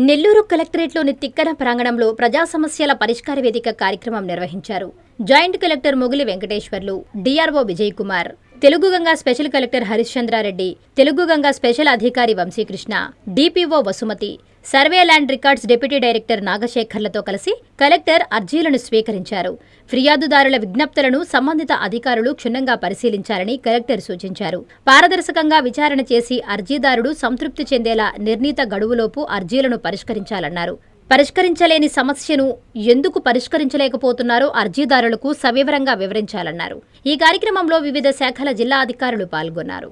నెల్లూరు కలెక్టరేట్లోని తిక్కన ప్రాంగణంలో ప్రజా సమస్యల పరిష్కార వేదిక కార్యక్రమం నిర్వహించారు. Joint collector Mogili Venkateswarlu, DRO Vijay Kumar, Telugu Ganga special collector Harishchandra Reddy, Telugu Ganga special అధికారి Vamsikrishna, DPO Vasumathi, survey land records deputy director నాగశేఖర్లతో కలిసి కలెక్టర్ అర్జీలను స్వీకరించారు. ఫిర్యాదుదారుల విజ్ఞప్తులను సంబంధిత అధికారులు క్షుణ్ణంగా పరిశీలించాలని కలెక్టర్ సూచించారు. పారదర్శకంగా విచారణ చేసి అర్జీదారుడు సంతృప్తి చెందేలా నిర్ణీత గడువులోపు అర్జీలను పరిష్కరించాలన్నారు. పరిష్కరించలేని సమస్యను ఎందుకు పరిష్కరించలేకపోతున్నారో అర్జీదారులకు సవివరంగా వివరించాలన్నారు. ఈ కార్యక్రమంలో వివిధ శాఖల జిల్లా అధికారులు పాల్గొన్నారు.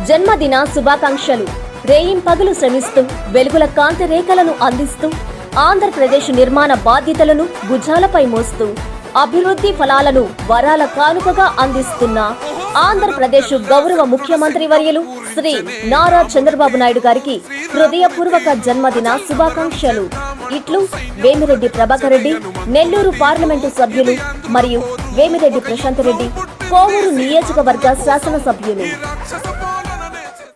జన్మదిన శుభాకాంక్షలు. రేయింపగలు శ్రమిస్తూ వెలుగుల కాంతి రేఖలను అందిస్తూ ఆంధ్రప్రదేశ్ నిర్మాణ బాధ్యతలను భుజాలపై మోస్తూ అభివృద్ధి ఫలాలను వరాల కానుకగా అందిస్తున్న ఆంధ్రప్రదేశ్ గౌరవ ముఖ్యమంత్రి వర్యులు శ్రీ నారా చంద్రబాబు నాయుడు గారికి హృదయపూర్వక జన్మదిన శుభాకాంక్షలు. ఇట్లు వేమిరెడ్డి ప్రభాకర్ రెడ్డి, నెల్లూరు పార్లమెంటు సభ్యులు మరియు వేమిరెడ్డి ప్రశాంత్ రెడ్డి, కోవూరు నియోజకవర్గ శాసనసభ్యులు.